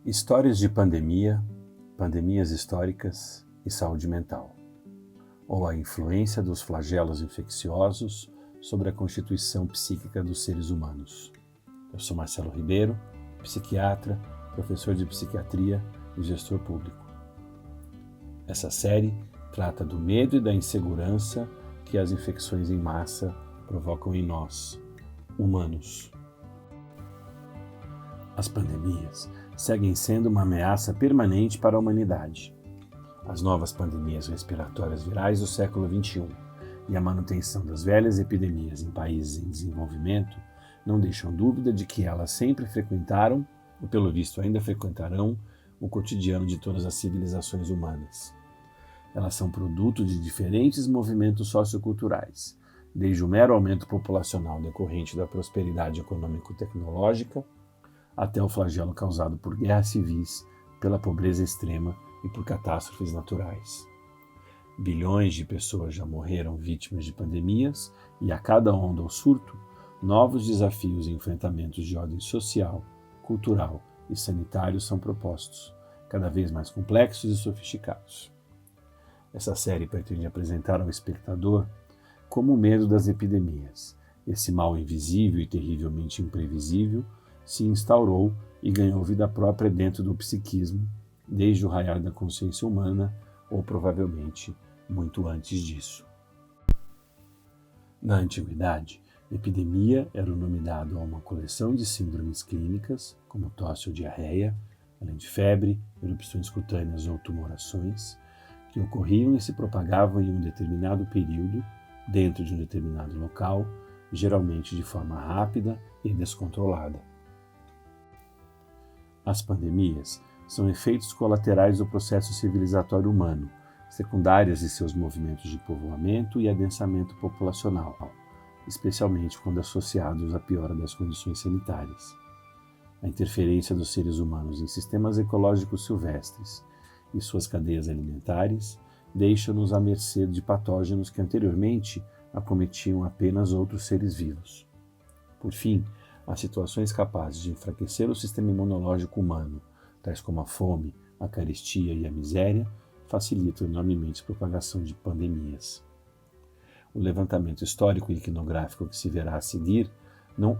Histórias de pandemia, pandemias históricas e saúde mental, ou a influência dos flagelos infecciosos sobre a constituição psíquica dos seres humanos. Eu sou Marcelo Ribeiro, psiquiatra, professor de psiquiatria e gestor público. Essa série trata do medo e da insegurança que as infecções em massa provocam em nós, humanos. As pandemias seguem sendo uma ameaça permanente para a humanidade. As novas pandemias respiratórias virais do século XXI e a manutenção das velhas epidemias em países em desenvolvimento não deixam dúvida de que elas sempre frequentaram, e pelo visto ainda frequentarão, o cotidiano de todas as civilizações humanas. Elas são produto de diferentes movimentos socioculturais, desde o mero aumento populacional decorrente da prosperidade econômico-tecnológica, até o flagelo causado por guerras civis, pela pobreza extrema e por catástrofes naturais. Bilhões de pessoas já morreram vítimas de pandemias e a cada onda ou surto, novos desafios e enfrentamentos de ordem social, cultural e sanitário são propostos, cada vez mais complexos e sofisticados. Essa série pretende apresentar ao espectador como o medo das epidemias, esse mal invisível e terrivelmente imprevisível, se instaurou e ganhou vida própria dentro do psiquismo, desde o raiar da consciência humana, ou provavelmente muito antes disso. Na antiguidade, epidemia era o nome dado a uma coleção de síndromes clínicas, como tosse ou diarreia, além de febre, erupções cutâneas ou tumorações, que ocorriam e se propagavam em um determinado período, dentro de um determinado local, geralmente de forma rápida e descontrolada. As pandemias são efeitos colaterais do processo civilizatório humano, secundárias de seus movimentos de povoamento e adensamento populacional, especialmente quando associados à piora das condições sanitárias. A interferência dos seres humanos em sistemas ecológicos silvestres e suas cadeias alimentares deixam-nos à mercê de patógenos que anteriormente acometiam apenas outros seres vivos. Por fim, as situações capazes de enfraquecer o sistema imunológico humano, tais como a fome, a carestia e a miséria, facilitam enormemente a propagação de pandemias. O levantamento histórico e iconográfico que se verá a seguir não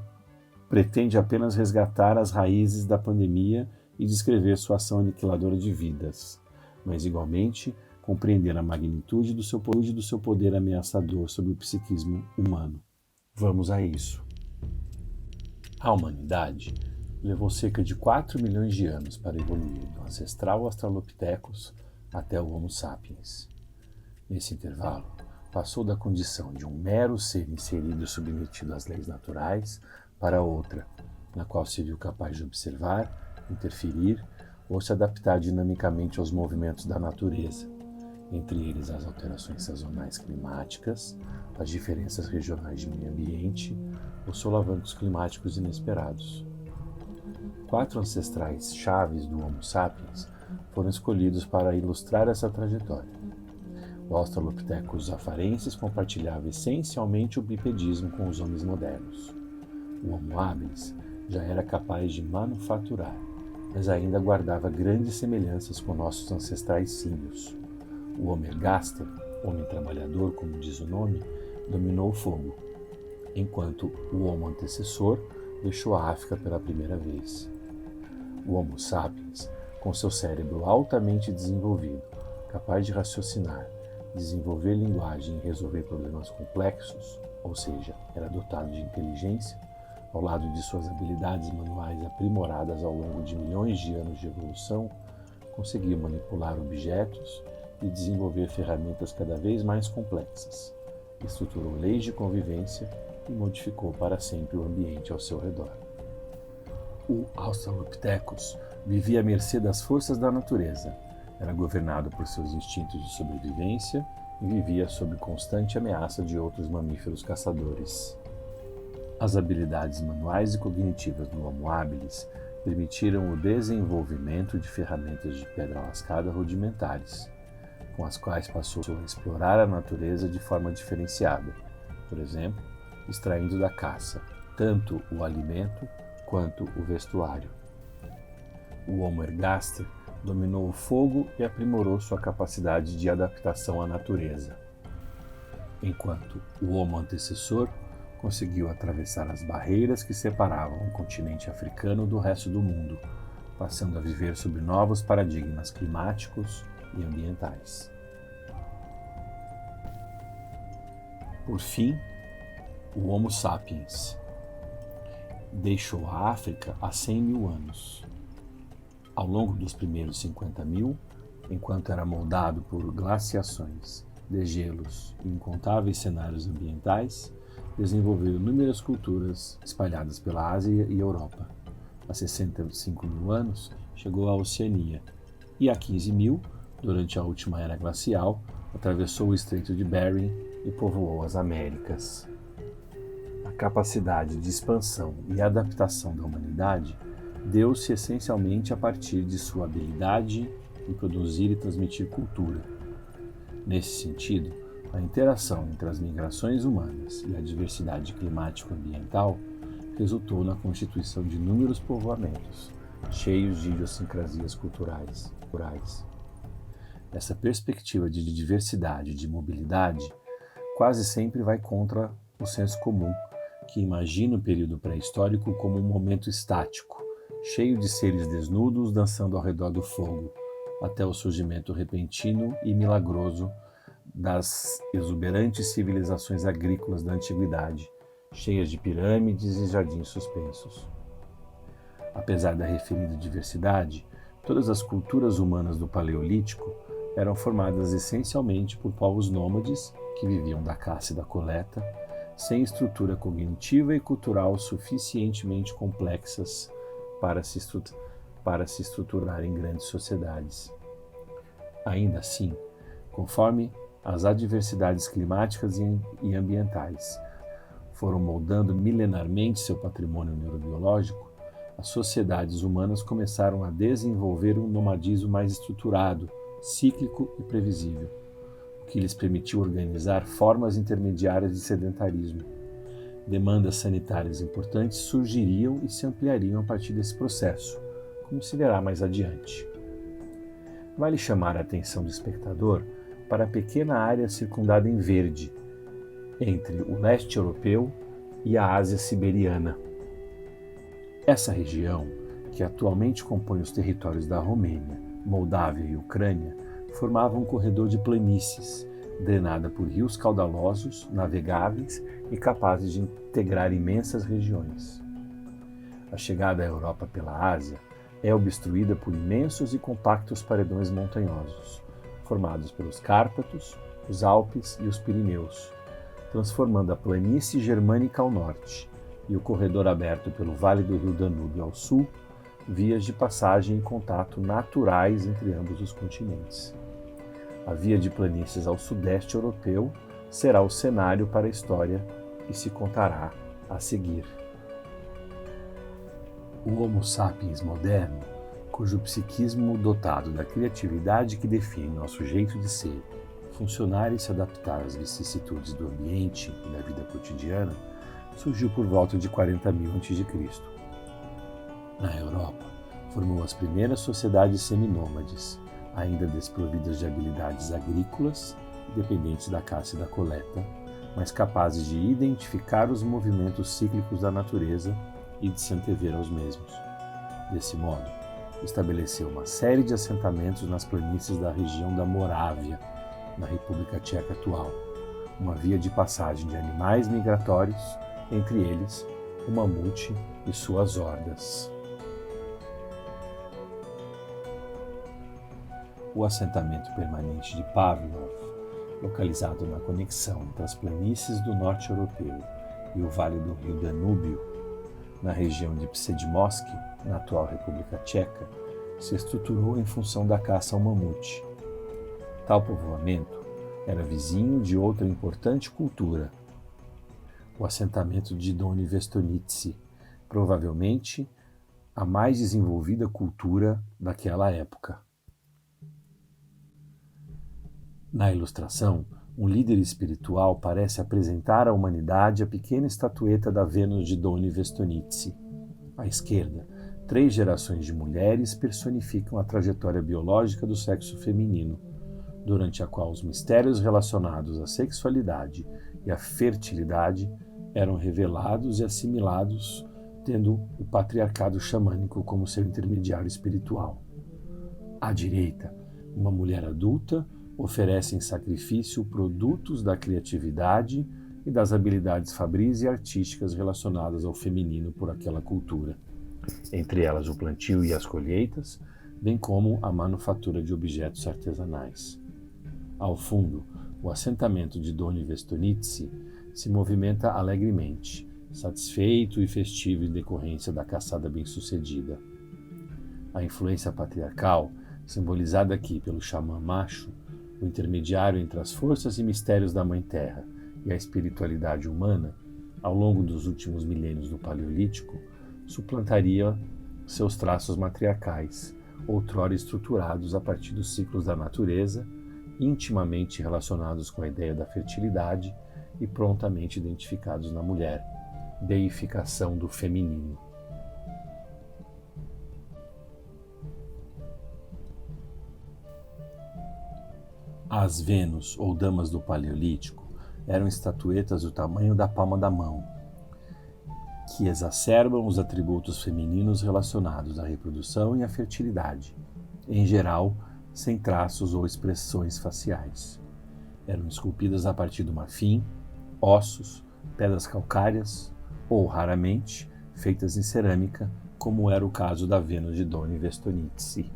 pretende apenas resgatar as raízes da pandemia e descrever sua ação aniquiladora de vidas, mas igualmente compreender a magnitude do seu poder ameaçador sobre o psiquismo humano. Vamos a isso. A humanidade levou cerca de 4 milhões de anos para evoluir do ancestral Australopithecus até o Homo sapiens. Nesse intervalo, passou da condição de um mero ser inserido e submetido às leis naturais para outra, na qual se viu capaz de observar, interferir ou se adaptar dinamicamente aos movimentos da natureza, entre eles as alterações sazonais climáticas, as diferenças regionais de meio ambiente, os solavancos climáticos inesperados. 4 ancestrais chaves do Homo sapiens foram escolhidos para ilustrar essa trajetória. O Australopithecus afarensis compartilhava essencialmente o bipedismo com os homens modernos. O Homo habilis já era capaz de manufaturar, mas ainda guardava grandes semelhanças com nossos ancestrais símios. O Homo ergaster, homem trabalhador, como diz o nome, dominou o fogo, enquanto o Homo antecessor deixou a África pela primeira vez. O Homo sapiens, com seu cérebro altamente desenvolvido, capaz de raciocinar, desenvolver linguagem e resolver problemas complexos, ou seja, era dotado de inteligência, ao lado de suas habilidades manuais aprimoradas ao longo de milhões de anos de evolução, conseguia manipular objetos e desenvolver ferramentas cada vez mais complexas, estruturou leis de convivência e modificou para sempre o ambiente ao seu redor. O Australopithecus vivia à mercê das forças da natureza, era governado por seus instintos de sobrevivência e vivia sob constante ameaça de outros mamíferos caçadores. As habilidades manuais e cognitivas do Homo habilis permitiram o desenvolvimento de ferramentas de pedra lascada rudimentares, com as quais passou a explorar a natureza de forma diferenciada, por exemplo, extraindo da caça tanto o alimento quanto o vestuário. o Homo ergaster dominou o fogo e aprimorou sua capacidade de adaptação à natureza, enquanto o Homo antecessor conseguiu atravessar as barreiras que separavam o continente africano do resto do mundo, passando a viver sob novos paradigmas climáticos e ambientais. Por fim, o Homo sapiens deixou a África há 100 mil anos. Ao longo dos primeiros 50 mil, enquanto era moldado por glaciações, degelos e incontáveis cenários ambientais, desenvolveu inúmeras culturas espalhadas pela Ásia e Europa. Há 65 mil anos, chegou à Oceania e há 15 mil, durante a última era glacial, atravessou o Estreito de Bering e povoou as Américas. A capacidade de expansão e adaptação da humanidade deu-se essencialmente a partir de sua habilidade em produzir e transmitir cultura. Nesse sentido, a interação entre as migrações humanas e a diversidade climático-ambiental resultou na constituição de inúmeros povoamentos, cheios de idiosincrasias culturais. Essa perspectiva de diversidade e de mobilidade quase sempre vai contra o senso comum, que imagina o período pré-histórico como um momento estático, cheio de seres desnudos dançando ao redor do fogo, até o surgimento repentino e milagroso das exuberantes civilizações agrícolas da antiguidade, cheias de pirâmides e jardins suspensos. Apesar da referida diversidade, todas as culturas humanas do Paleolítico eram formadas essencialmente por povos nômades que viviam da caça e da coleta, sem estrutura cognitiva e cultural suficientemente complexas para se estruturar em grandes sociedades. Ainda assim, conforme as adversidades climáticas e ambientais foram moldando milenarmente seu patrimônio neurobiológico, as sociedades humanas começaram a desenvolver um nomadismo mais estruturado, cíclico e previsível, o que lhes permitiu organizar formas intermediárias de sedentarismo. Demandas sanitárias importantes surgiriam e se ampliariam a partir desse processo, como se verá mais adiante. Vale chamar a atenção do espectador para a pequena área circundada em verde, entre o leste europeu e a Ásia siberiana. Essa região, que atualmente compõe os territórios da Romênia, Moldávia e Ucrânia, formava um corredor de planícies, drenada por rios caudalosos, navegáveis e capazes de integrar imensas regiões. A chegada à Europa pela Ásia é obstruída por imensos e compactos paredões montanhosos, formados pelos Cárpatos, os Alpes e os Pirineus, transformando a planície germânica ao norte e o corredor aberto pelo Vale do Rio Danúbio ao sul, vias de passagem e contato naturais entre ambos os continentes. A via de planícies ao sudeste europeu será o cenário para a história que se contará a seguir. O Homo sapiens moderno, cujo psiquismo dotado da criatividade que define nosso jeito de ser, funcionar e se adaptar às vicissitudes do ambiente e da vida cotidiana, surgiu por volta de 40 mil a.C. Na Europa, formou as primeiras sociedades seminômades, ainda desprovidas de habilidades agrícolas e dependentes da caça e da coleta, mas capazes de identificar os movimentos cíclicos da natureza e de se antever aos mesmos. Desse modo, estabeleceu uma série de assentamentos nas planícies da região da Morávia, na República Tcheca atual, uma via de passagem de animais migratórios, entre eles o mamute e suas hordas. O assentamento permanente de Pavlov, localizado na conexão entre as planícies do norte europeu e o vale do rio Danúbio, na região de Předmosť, na atual República Tcheca, se estruturou em função da caça ao mamute. Tal povoamento era vizinho de outra importante cultura, o assentamento de Dolní Věstonice, provavelmente a mais desenvolvida cultura daquela época. Na ilustração, um líder espiritual parece apresentar à humanidade a pequena estatueta da Vênus de Dolní Věstonice. À esquerda, 3 gerações de mulheres personificam a trajetória biológica do sexo feminino, durante a qual os mistérios relacionados à sexualidade e à fertilidade eram revelados e assimilados, tendo o patriarcado xamânico como seu intermediário espiritual. À direita, uma mulher adulta oferece em sacrifício produtos da criatividade e das habilidades fabris e artísticas relacionadas ao feminino por aquela cultura, entre elas o plantio e as colheitas, bem como a manufatura de objetos artesanais. Ao fundo, o assentamento de Dona Vestonitsi se movimenta alegremente, satisfeito e festivo em decorrência da caçada bem-sucedida. A influência patriarcal, simbolizada aqui pelo xamã macho, o intermediário entre as forças e mistérios da Mãe Terra e a espiritualidade humana, ao longo dos últimos milênios do Paleolítico, suplantaria seus traços matriarcais, outrora estruturados a partir dos ciclos da natureza, intimamente relacionados com a ideia da fertilidade e prontamente identificados na mulher, deificação do feminino. As Vênus, ou damas do Paleolítico, eram estatuetas do tamanho da palma da mão, que exacerbam os atributos femininos relacionados à reprodução e à fertilidade, em geral, sem traços ou expressões faciais. Eram esculpidas a partir do marfim, ossos, pedras calcárias ou, raramente, feitas em cerâmica, como era o caso da Vênus de Dona Vestonitsi.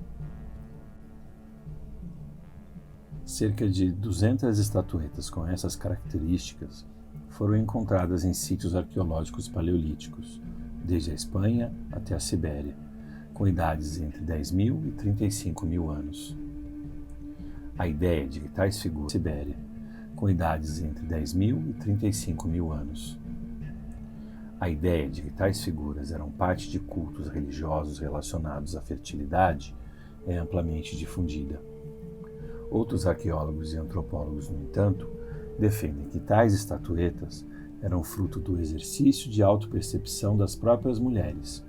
Cerca de 200 estatuetas com essas características foram encontradas em sítios arqueológicos paleolíticos, desde a Espanha até a Sibéria, com idades entre 10.000 e 35.000 anos. A ideia de que tais figuras Sibéria, com idades entre 10.000 e 35.000 anos. A ideia de que tais figuras eram parte de cultos religiosos relacionados à fertilidade é amplamente difundida. Outros arqueólogos e antropólogos, no entanto, defendem que tais estatuetas eram fruto do exercício de autopercepção das próprias mulheres,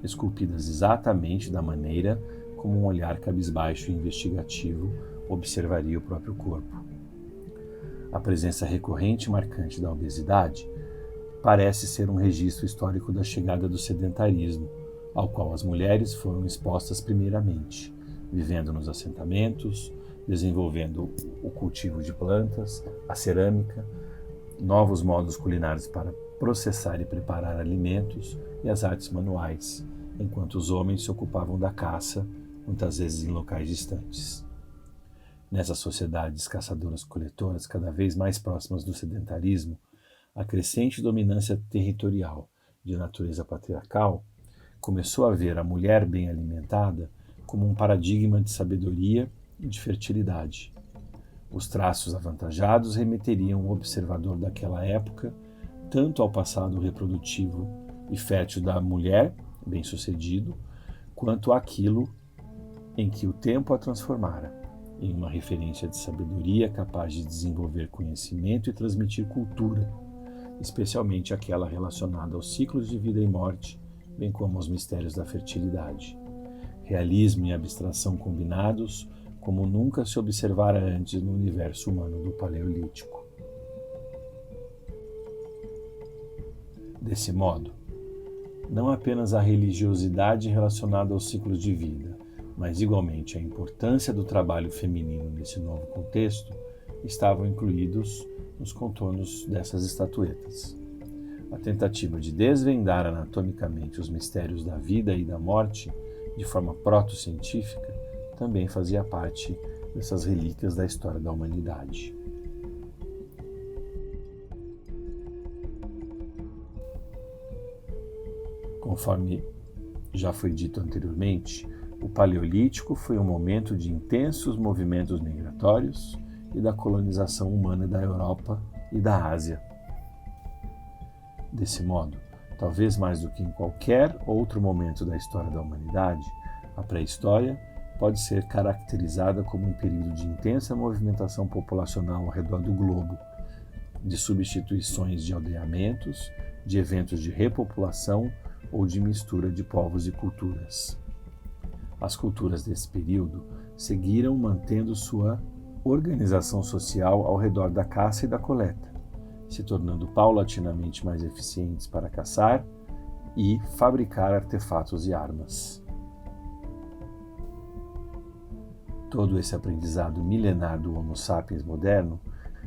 esculpidas exatamente da maneira como um olhar cabisbaixo e investigativo observaria o próprio corpo. A presença recorrente e marcante da obesidade parece ser um registro histórico da chegada do sedentarismo, ao qual as mulheres foram expostas primeiramente, vivendo nos assentamentos, desenvolvendo o cultivo de plantas, a cerâmica, novos modos culinários para processar e preparar alimentos e as artes manuais, enquanto os homens se ocupavam da caça, muitas vezes em locais distantes. Nessas sociedades caçadoras-coletoras cada vez mais próximas do sedentarismo, a crescente dominância territorial de natureza patriarcal começou a ver a mulher bem alimentada como um paradigma de sabedoria e de fertilidade. Os traços avantajados remeteriam o observador daquela época tanto ao passado reprodutivo e fértil da mulher, bem-sucedido, quanto àquilo em que o tempo a transformara, em uma referência de sabedoria capaz de desenvolver conhecimento e transmitir cultura, especialmente aquela relacionada aos ciclos de vida e morte, bem como aos mistérios da fertilidade. Realismo e abstração combinados, como nunca se observara antes no universo humano do Paleolítico. Desse modo, não apenas a religiosidade relacionada aos ciclos de vida, mas igualmente a importância do trabalho feminino nesse novo contexto, estavam incluídos nos contornos dessas estatuetas. A tentativa de desvendar anatomicamente os mistérios da vida e da morte de forma proto-científica também fazia parte dessas relíquias da história da humanidade. Conforme já foi dito anteriormente, o Paleolítico foi um momento de intensos movimentos migratórios e da colonização humana da Europa e da Ásia. Desse modo, talvez mais do que em qualquer outro momento da história da humanidade, a pré-história pode ser caracterizada como um período de intensa movimentação populacional ao redor do globo, de substituições de aldeamentos, de eventos de repopulação ou de mistura de povos e culturas. As culturas desse período seguiram mantendo sua organização social ao redor da caça e da coleta, se tornando paulatinamente mais eficientes para caçar e fabricar artefatos e armas. Todo esse aprendizado milenar do Homo sapiens moderno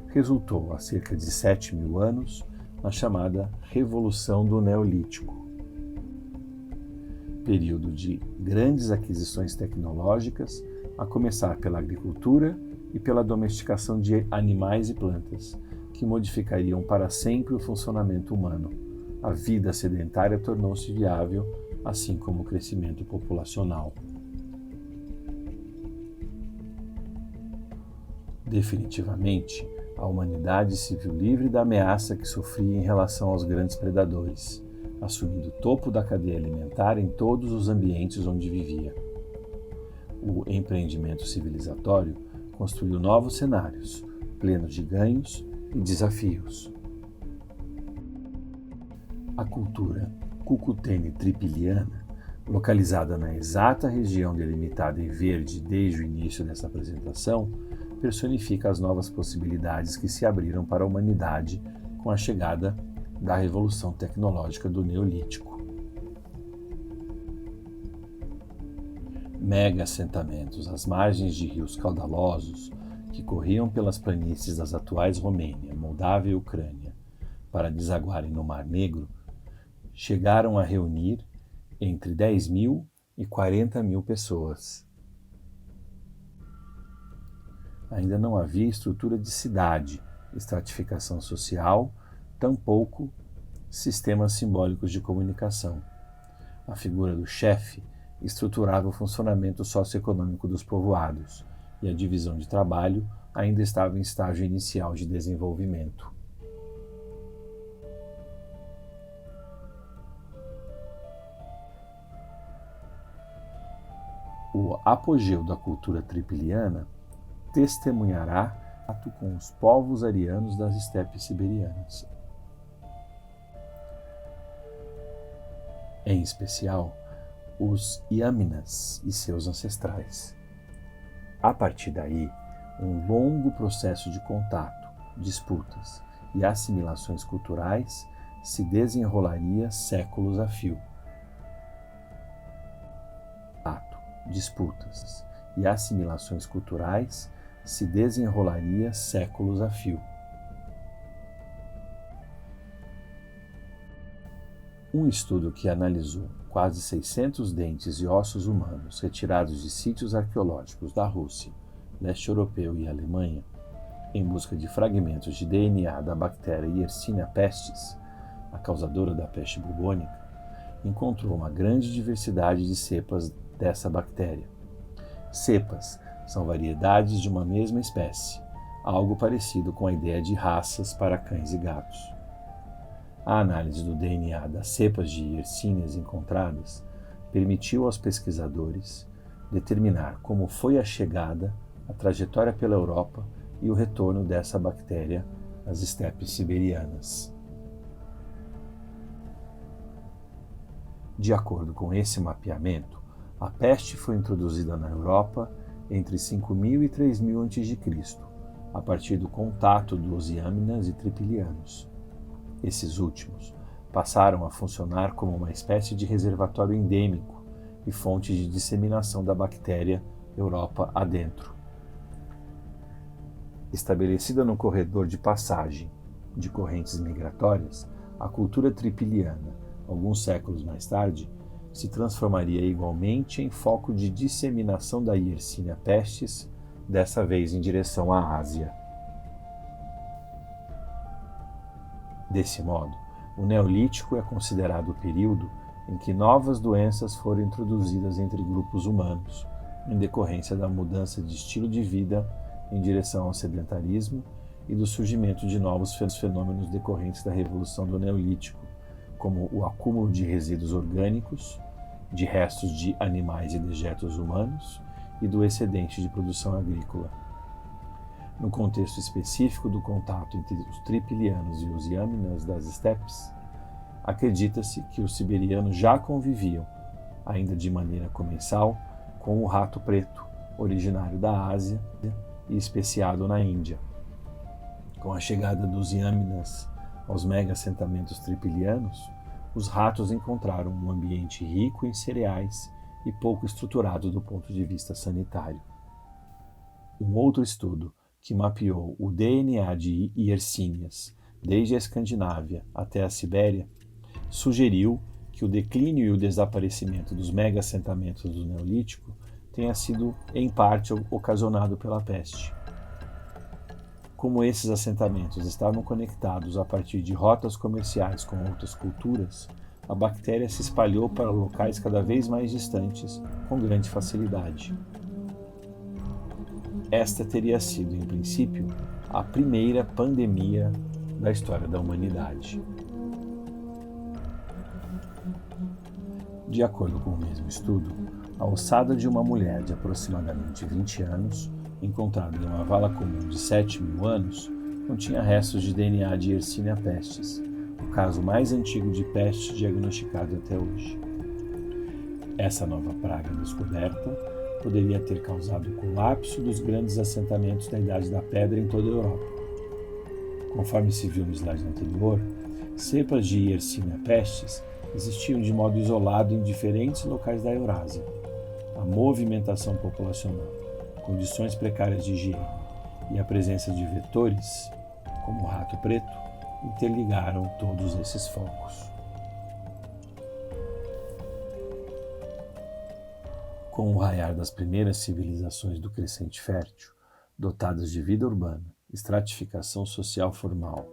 resultou, há cerca de 7.000 anos, na chamada Revolução do Neolítico, período de grandes aquisições tecnológicas, a começar pela agricultura e pela domesticação de animais e plantas, que modificariam para sempre o funcionamento humano. A vida sedentária tornou-se viável, assim como o crescimento populacional. Definitivamente, a humanidade se viu livre da ameaça que sofria em relação aos grandes predadores, assumindo o topo da cadeia alimentar em todos os ambientes onde vivia. O empreendimento civilizatório construiu novos cenários, plenos de ganhos e desafios. A cultura cucutene-tripiliana, localizada na exata região delimitada em verde desde o início dessa apresentação, personifica as novas possibilidades que se abriram para a humanidade com a chegada da revolução tecnológica do Neolítico. Mega assentamentos às margens de rios caudalosos que corriam pelas planícies das atuais Romênia, Moldávia e Ucrânia para desaguarem no Mar Negro chegaram a reunir entre 10.000 e 40.000 pessoas. Ainda não havia estrutura de cidade, estratificação social, tampouco sistemas simbólicos de comunicação. A figura do chefe estruturava o funcionamento socioeconômico dos povoados, e a divisão de trabalho ainda estava em estágio inicial de desenvolvimento. O apogeu da cultura tripiliana testemunhará ato com os povos arianos das estepes siberianas. Em especial, os Yaminas e seus ancestrais. A partir daí, um longo processo de contato, disputas e assimilações culturais se desenrolaria séculos a fio. Disputas e assimilações culturais se desenrolaria séculos a fio. Um estudo que analisou quase 600 dentes e ossos humanos retirados de sítios arqueológicos da Rússia, leste europeu e Alemanha, em busca de fragmentos de DNA da bactéria Yersinia pestis, a causadora da peste bubônica, encontrou uma grande diversidade de cepas dessa bactéria. Cepas são variedades de uma mesma espécie, algo parecido com a ideia de raças para cães e gatos. A análise do DNA das cepas de Yersinias encontradas permitiu aos pesquisadores determinar como foi a chegada, a trajetória pela Europa e o retorno dessa bactéria às estepes siberianas. De acordo com esse mapeamento, a peste foi introduzida na Europa entre 5.000 e 3.000 a.C., a partir do contato dos Yaminas e tripilianos. Esses últimos passaram a funcionar como uma espécie de reservatório endêmico e fonte de disseminação da bactéria Europa adentro. Estabelecida no corredor de passagem de correntes migratórias, a cultura tripiliana, alguns séculos mais tarde, se transformaria igualmente em foco de disseminação da Yersinia pestis, dessa vez em direção à Ásia. Desse modo, o Neolítico é considerado o período em que novas doenças foram introduzidas entre grupos humanos, em decorrência da mudança de estilo de vida em direção ao sedentarismo e do surgimento de novos fenômenos decorrentes da Revolução do Neolítico, como o acúmulo de resíduos orgânicos, de restos de animais e dejetos humanos e do excedente de produção agrícola. No contexto específico do contato entre os tripilianos e os Yaminas das estepes, acredita-se que os siberianos já conviviam, ainda de maneira comensal, com o rato preto, originário da Ásia e especiado na Índia. Com a chegada dos Yáminas aos mega-assentamentos tripilianos, os ratos encontraram um ambiente rico em cereais e pouco estruturado do ponto de vista sanitário. Um outro estudo, que mapeou o DNA de Yersinia desde a Escandinávia até a Sibéria, sugeriu que o declínio e o desaparecimento dos mega-assentamentos do Neolítico tenha sido, em parte, ocasionado pela peste. Como esses assentamentos estavam conectados a partir de rotas comerciais com outras culturas, a bactéria se espalhou para locais cada vez mais distantes com grande facilidade. Esta teria sido, em princípio, a primeira pandemia da história da humanidade. De acordo com o mesmo estudo, a ossada de uma mulher de aproximadamente 20 anos, encontrada em uma vala comum de 7.000 anos, continha restos de DNA de Yersinia pestis, o caso mais antigo de peste diagnosticado até hoje. Essa nova praga descoberta poderia ter causado o colapso dos grandes assentamentos da Idade da Pedra em toda a Europa. Conforme se viu no slide anterior, cepas de Yersinia pestis existiam de modo isolado em diferentes locais da Eurásia. A movimentação populacional, condições precárias de higiene e a presença de vetores, como o rato preto, interligaram todos esses focos. Com o raiar das primeiras civilizações do Crescente Fértil, dotadas de vida urbana, estratificação social formal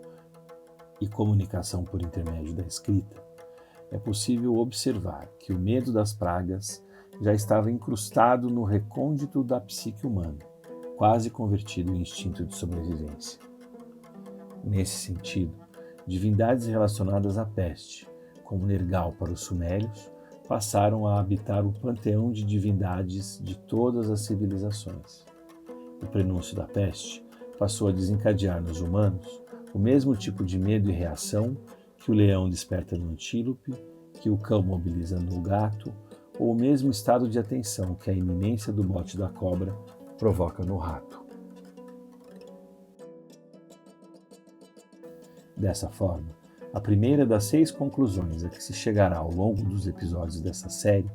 e comunicação por intermédio da escrita, é possível observar que o medo das pragas já estava incrustado no recôndito da psique humana, quase convertido em instinto de sobrevivência. Nesse sentido, divindades relacionadas à peste, como Nergal para os sumérios, passaram a habitar o panteão de divindades de todas as civilizações. O prenúncio da peste passou a desencadear nos humanos o mesmo tipo de medo e reação que o leão desperta no antílope, que o cão mobiliza no gato, ou o mesmo estado de atenção que a iminência do bote da cobra provoca no rato. Dessa forma, a primeira das 6 conclusões a que se chegará ao longo dos episódios dessa série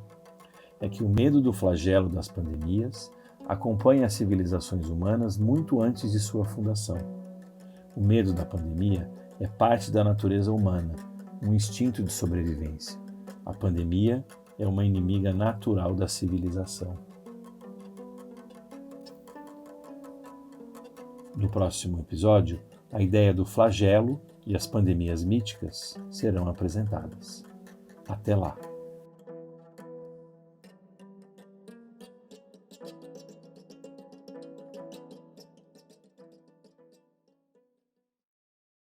é que o medo do flagelo das pandemias acompanha as civilizações humanas muito antes de sua fundação. O medo da pandemia é parte da natureza humana, um instinto de sobrevivência. A pandemia é uma inimiga natural da civilização. No próximo episódio, a ideia do flagelo e as pandemias míticas serão apresentadas. Até lá!